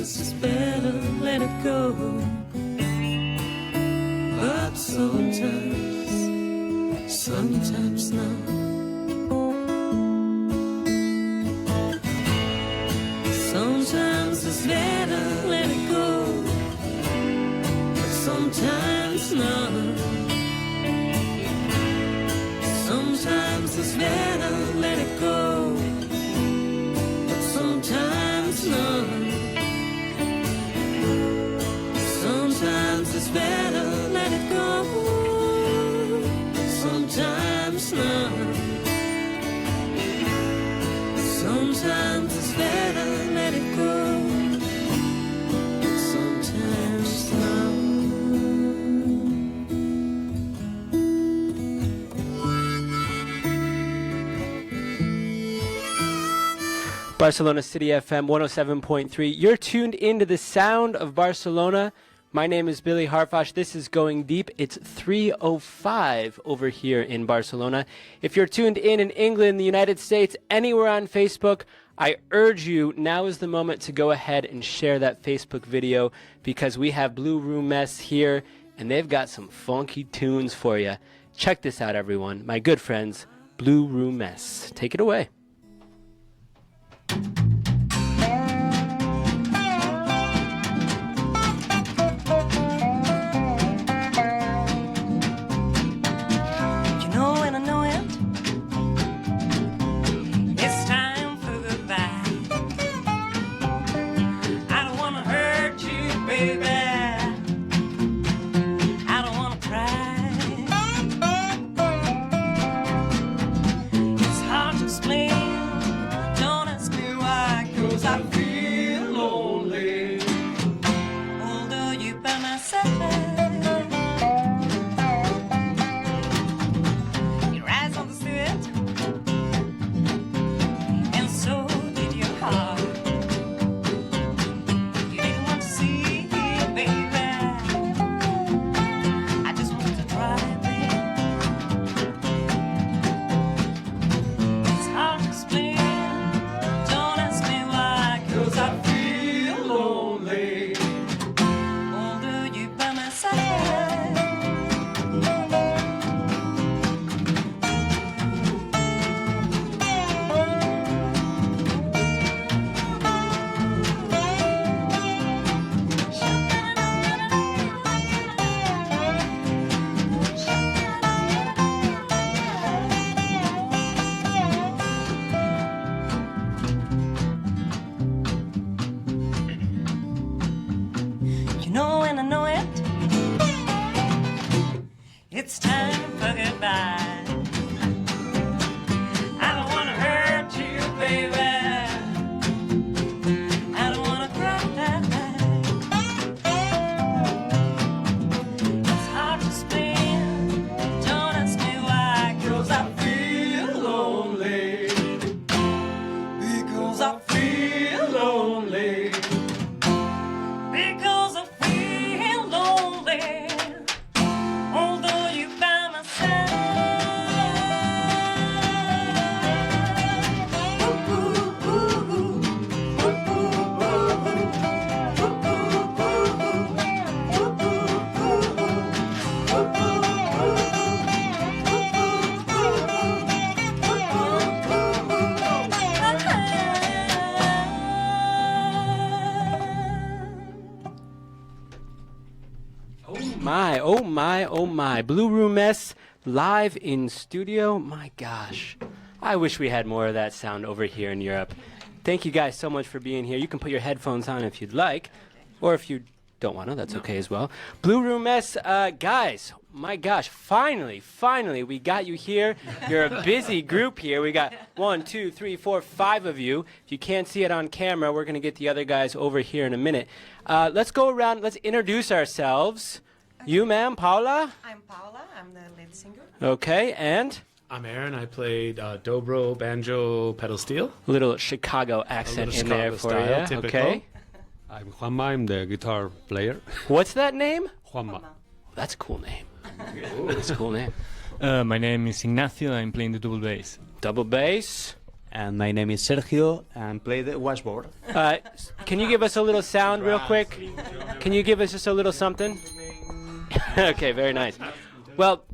Sometimes it's better let it go, but sometimes not. Sometimes it's better let it go, but sometimes not. Sometimes it's better let it go, but sometimes not. Sometimes it's better let it go, but sometimes not. Sometimes it's better let it go, but sometimes not. Barcelona City FM 107.3. You're tuned into the sound of Barcelona. My name is Billy Harfosh. This is Going Deep. It's 3:05 over here in Barcelona. If you're tuned in England, the United States, anywhere on Facebook, I urge you, now is the moment to go ahead and share that Facebook video because we have Blueroomess here and they've got some funky tunes for you. Check this out, everyone. My good friends, Blueroomess. Take it away. It's time for goodbye. I don't want to hurt you, baby. I don't want to cry. It's hard to explain. Don't ask me why. 'Cause I feel lonely. Because I feel lonely. Because I feel lonely. Although you by my side. Oh my, oh my. Blueroomess live in studio. My gosh. I wish we had more of that sound over here in Europe. Thank you guys so much for being here. You can put your headphones on if you'd like. Or if you don't want to, that's okay as well. Blueroomess, guys, my gosh, finally, we got you here. You're a busy group here. We got 1, 2, 3, 4, 5 of you. If you can't see it on camera, we're going to get the other guys over here in a minute. Let's go around. Let's introduce ourselves. You, ma'am, Paula? I'm Paula. I'm the lead singer. Okay, and? I'm Aaron. I played dobro, banjo, pedal steel. A little Chicago accent in there for you. Typical. Okay. I'm Juanma. I'm the guitar player. What's that name? Juanma. That's a cool name. That's a cool name. My name is Ignacio. I'm playing the double bass. Double bass. And my name is Sergio, and play the washboard. Can you give us a little sound real quick? Can you give us just a little something? Okay, very nice. Well,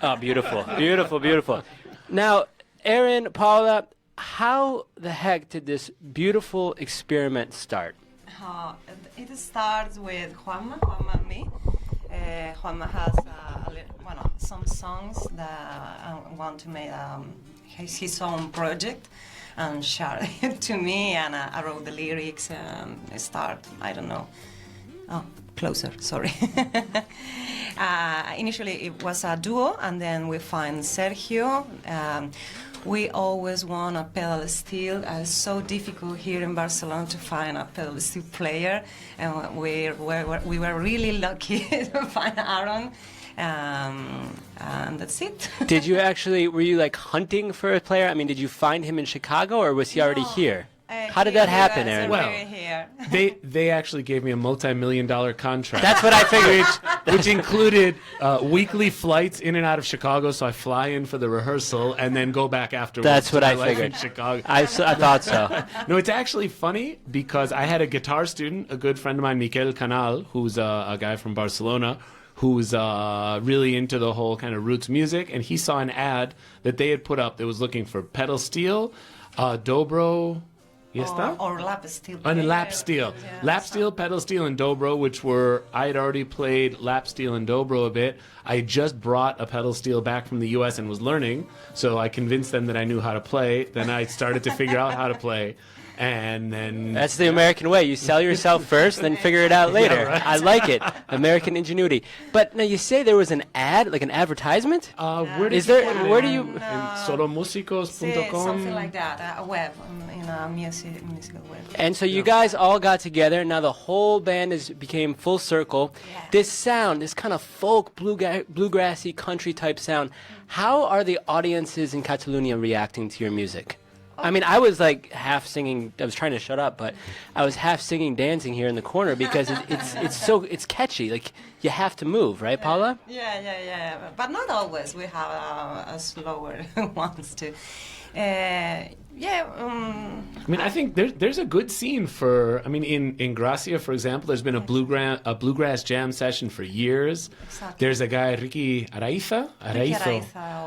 oh, beautiful, beautiful, beautiful. Now, Aaron, Paula, how the heck did this beautiful experiment start? It starts with Juanma and me. Juanma has some songs that I want to make his own project and share it to me, and I wrote the lyrics and I don't know. Oh, closer, sorry. Initially it was a duo, and then we find Sergio. We always want a pedal steel. It's so difficult here in Barcelona to find a pedal steel player, and we were really lucky to find Aaron, and that's it. Were you like hunting for a player? I mean, did you find him in Chicago, or was he already here? How did that happen, Aaron? Well, they actually gave me a multi-million-dollar contract. That's what I figured. Which included weekly flights in and out of Chicago, so I fly in for the rehearsal and then go back afterwards. That's what I life figured. In Chicago. I thought so. No, it's actually funny because I had a guitar student, a good friend of mine, Miquel Canal, who's a guy from Barcelona, who's really into the whole kind of roots music, and he saw an ad that they had put up that was looking for pedal steel, dobro. Or lap steel. And lap steel. Yeah, lap steel, pedal steel, and dobro, which were, I had already played lap steel and dobro a bit. I just brought a pedal steel back from the US and was learning, so I convinced them that I knew how to play. Then I started to figure out how to play. And then... That's the American way. You sell yourself first, then figure it out later. Yeah, right. I like it. American ingenuity. But now you say there was an ad, like an advertisement? Where Is did there? Where do you? In solomusicos.com? Something like that, a web, in a musical web. And so you guys all got together. Now the whole band became full circle. Yeah. This sound, this kind of folk, bluegrassy, country type sound. How are the audiences in Catalonia reacting to your music? I mean, I was like half singing. I was trying to shut up, but I was half singing, dancing here in the corner because it's catchy. Like you have to move, right, Paula? Yeah. But not always. We have a slower ones too. I mean, I think there's a good scene for. I mean, in Gracia, for example, there's been a bluegrass jam session for years. Exactly. There's a guy, Ricky Araiza,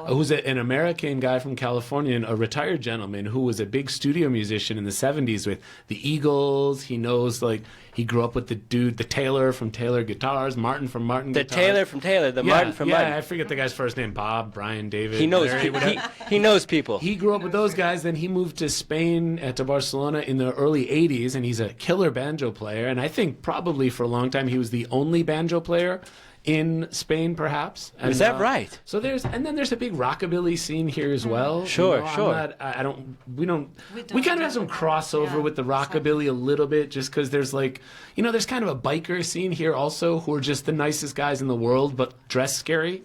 who's an American guy from California, and a retired gentleman who was a big studio musician in the '70s with the Eagles. He knows, like, he grew up with the Taylor from Taylor Guitars, Martin from Martin The Guitars. Taylor from Taylor, Martin from Martin. Yeah, I forget the guy's first name. Bob, Brian, David. He knows. Larry, He knows people. He grew up with those guys, then he moved to Spain, to Barcelona in the early 80s, and he's a killer banjo player. And I think probably for a long time he was the only banjo player in Spain, perhaps. And, Is that right? So there's a big rockabilly scene here as well. Sure. We kind of have some crossover with the rockabilly a little bit, just because there's there's kind of a biker scene here also, who are just the nicest guys in the world, but dress scary.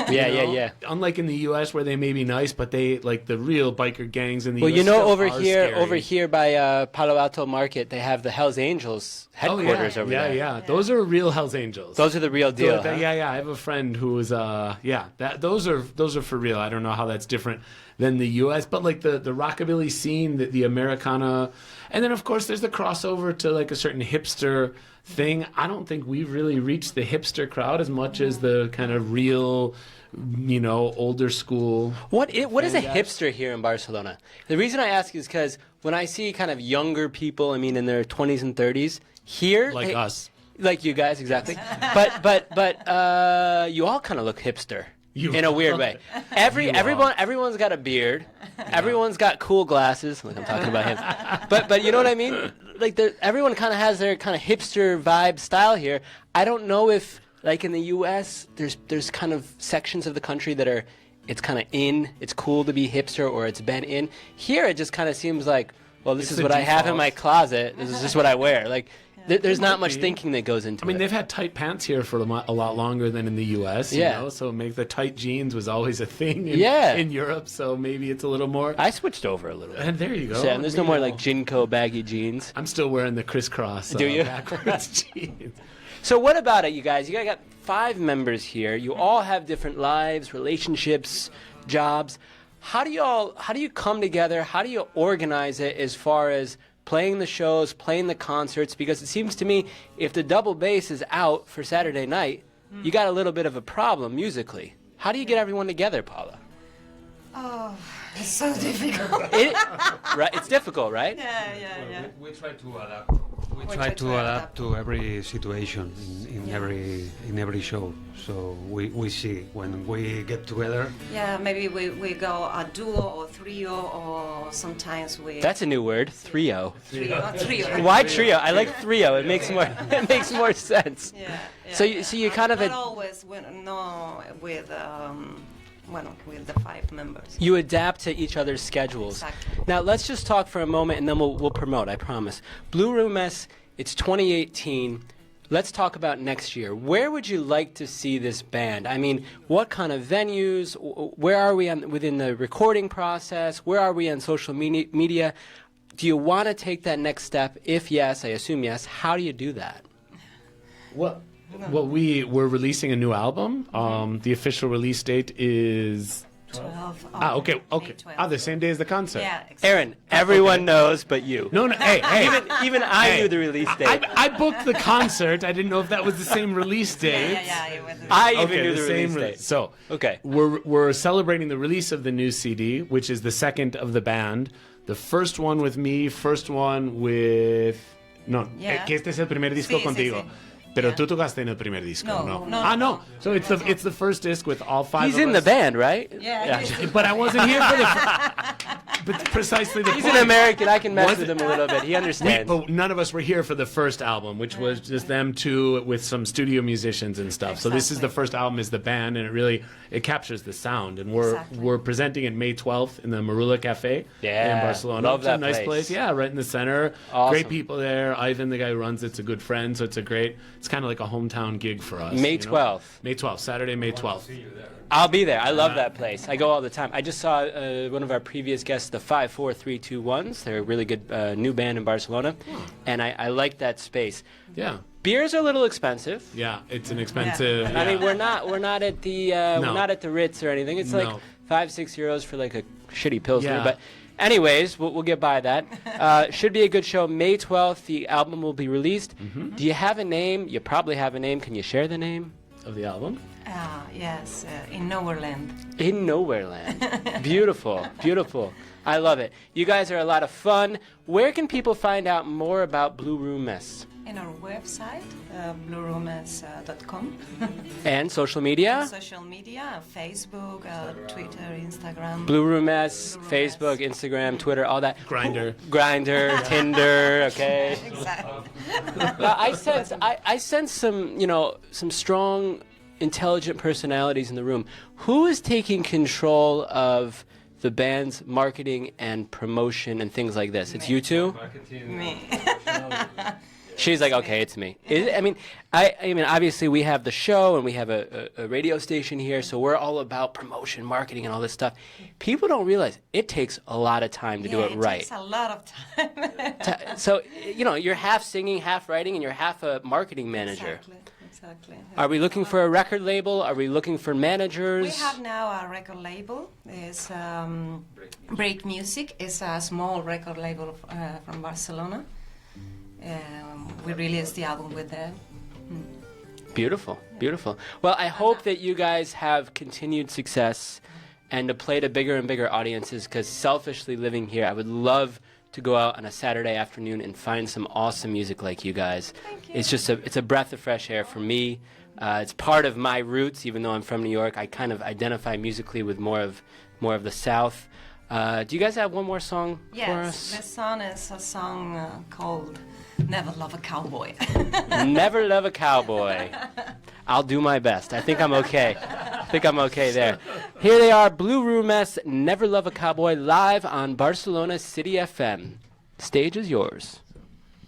Yeah. Unlike in the U.S. where they may be nice, but they like the real biker gangs in the U.S. over here by Palo Alto Market, they have the Hells Angels headquarters over there. Yeah. Those are real Hells Angels. Those are the real deal. I have a friend who was those are for real. I don't know how that's different than the U.S., but like the rockabilly scene, the Americana, and then of course there's the crossover to like a certain hipster thing. I don't think we've really reached the hipster crowd as much as the kind of real, older school. What is a hipster here in Barcelona? The reason I ask is because when I see kind of younger people, I mean in their 20s and 30s here, like us. Like you guys, exactly. But you all kind of look hipster in a weird way. Everyone's got a beard. Everyone's got cool glasses. Like I'm talking about him. But you know what I mean? Like everyone kind of has their kind of hipster vibe style here. I don't know if like in the U.S. there's kind of sections of the country that are it's kind of in. It's cool to be hipster, or it's been in. Here it just kind of seems like, well, this is what I have in my closet. This is just what I wear. Like. There's not much thinking that goes into it. I mean, they've had tight pants here for a lot longer than in the U.S., so the tight jeans was always a thing in Europe, so maybe it's a little more... I switched over a little bit. And there you go. Yeah, and there's no more like Jinko baggy jeans. I'm still wearing the crisscross backwards jeans. So what about it, you guys? You guys got 5 members here. You all have different lives, relationships, jobs. how do you come together? How do you organize it as far as playing the shows, playing the concerts? Because it seems to me if the double bass is out for Saturday night, you got a little bit of a problem musically. How do you get everyone together, Paula? Oh, it's so difficult. Right, it's difficult, right? Yeah. We try to adapt. We try to adapt to every situation in every show. So we see when we get together. Yeah, maybe we go a duo or trio, or sometimes we. That's a new word, trio. Trio. Why trio? I like trio. It makes more sense. Yeah. So you kind of not always with with the 5 members. you adapt to each other's schedules. Exactly. Now let's just talk for a moment, and then we'll promote. I promise. Blueroomess. It's 2018. Let's talk about next year. Where would you like to see this band? I mean, what kind of venues? Where are we within the recording process? Where are we on social media? Do you want to take that next step? If yes, I assume yes. How do you do that? Well, we're releasing a new album. The official release date is 12. okay. May 12. The same day as the concert. Yeah, exactly. Aaron, everyone knows but you. No, hey. Even I knew the release date. I booked the concert. I didn't know if that was the same release date. Yeah. It was I even Okay, knew the same release date. So Okay. we're celebrating the release of the new CD, which is the second of the band. The first one with me, first one with Yeah. que este es el primer disco Sí, contigo. sí. Pero Yeah. tú tocaste en el primer disco, No, ¿no? no. So it's the first disc with all 5 He's of in us. the band, right? Yeah. But I wasn't here for but precisely the He's point. an American. I can mess Was with it- him a little bit. He understands. But none of us were here for the first album, which was just them two with some studio musicians and stuff. So this is Exactly. the first album, is the band, and it captures the sound. And Exactly. we're presenting it May 12th in the Marula Cafe Yeah, in Barcelona. love It's a that nice place. place. Yeah, right in the center. Awesome. Great people there. Ivan, the guy who runs it's a good friend, so it's kind of like a hometown gig for us. May you know? 12th. May 12th, Saturday, May 12th. I'll be there. I love that place. I go all the time. I just saw one of our previous guests, the 54321s. They're a really good new band in Barcelona, and I like that space. Yeah. Beers are a little expensive. Yeah, it's an expensive. I mean, yeah. we're not at the we're not at the Ritz or anything. It's like No. 5-6 euros for like a shitty pilsner. Yeah. But anyways, we'll get by that. Should be a good show. May 12th, the album will be released. Mm-hmm. Do you have a name? You probably have a name. Can you share the name? Of the album. Yes, in Nowhereland. In Nowhereland. Beautiful, beautiful. I love it. You guys are a lot of fun. Where can people find out more about Blueroomess? In our website, blueroomess.com. And social media? Social media, Facebook, Twitter, Instagram. Blueroomess, Blueroomess. Facebook, Instagram, Twitter, all that. Grindr. Grindr, Tinder, okay. Exactly. I sense some strong, intelligent personalities in the room. Who is taking control of the band's marketing and promotion and things like this? It's you two? Me. She's like, okay, it's me. I mean, obviously we have the show and we have a radio station here, so we're all about promotion, marketing, and all this stuff. People don't realize it takes a lot of time to do it right. It takes a lot of time. So, you're half singing, half writing, and you're half a marketing manager. Exactly. Are we looking for a record label? Are we looking for managers? We have now a record label. It's Break Music. It's a small record label from Barcelona. We released the album with them. Beautiful, beautiful. Well, I hope that you guys have continued success and to play to bigger and bigger audiences, because selfishly living here, I would love to go out on a Saturday afternoon and find some awesome music like you guys. Thank you. It's just it's a breath of fresh air for me. It's part of my roots, even though I'm from New York. I kind of identify musically with more of the South. Do you guys have one more song for Yes, us? the song is a song called Never Love a Cowboy. Never Love a Cowboy. I'll do my best. I think I'm okay. There. Here they are, Blueroomess, Never Love a Cowboy, live on Barcelona City FM. Stage is yours.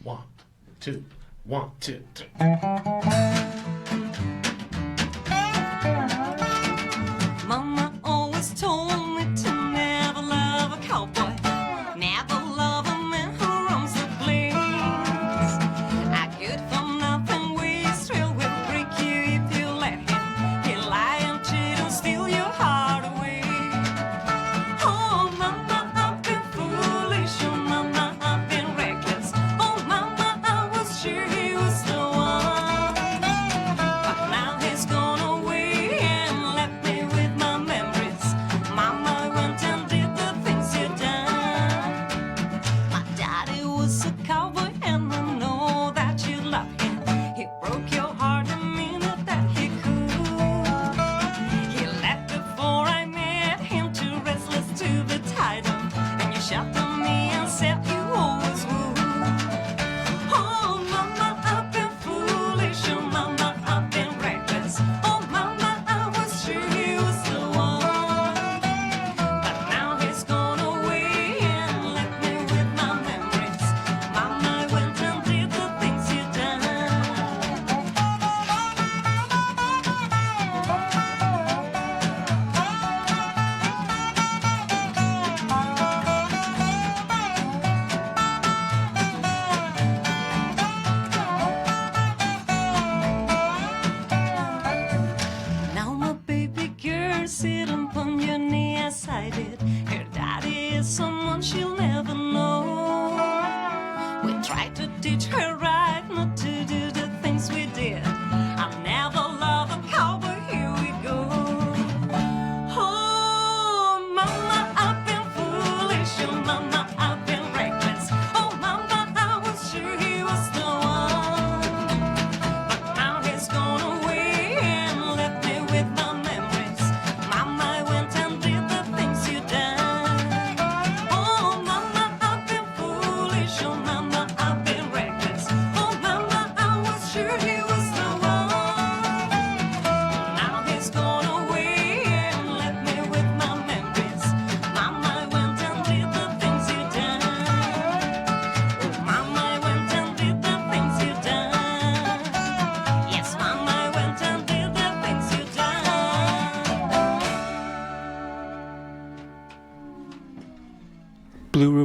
1, 2, 1, 2, 3. Mama always told me to never love a cowboy, never love a man who roams the plains. A good for nothing wastrel will break you if you let him. He'll lie and cheat and steal your heart away.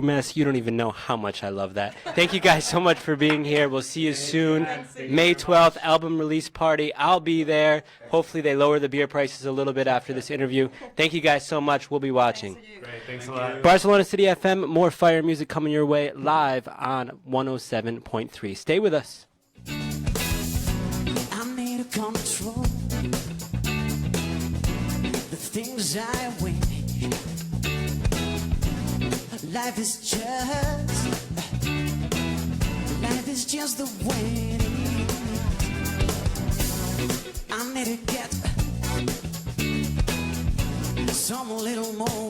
Blueroomess. You don't even know how much I love that. Thank you guys so much for being here. We'll see you soon. May 12th, album release party. I'll be there. Hopefully they lower the beer prices a little bit after this interview. Thank you guys so much. We'll be watching. Great, thanks a lot. Barcelona City FM, more fire music coming your way live on 107.3. Stay with us. I need to control the things I wish. Life is just the way it is. I need to get some little more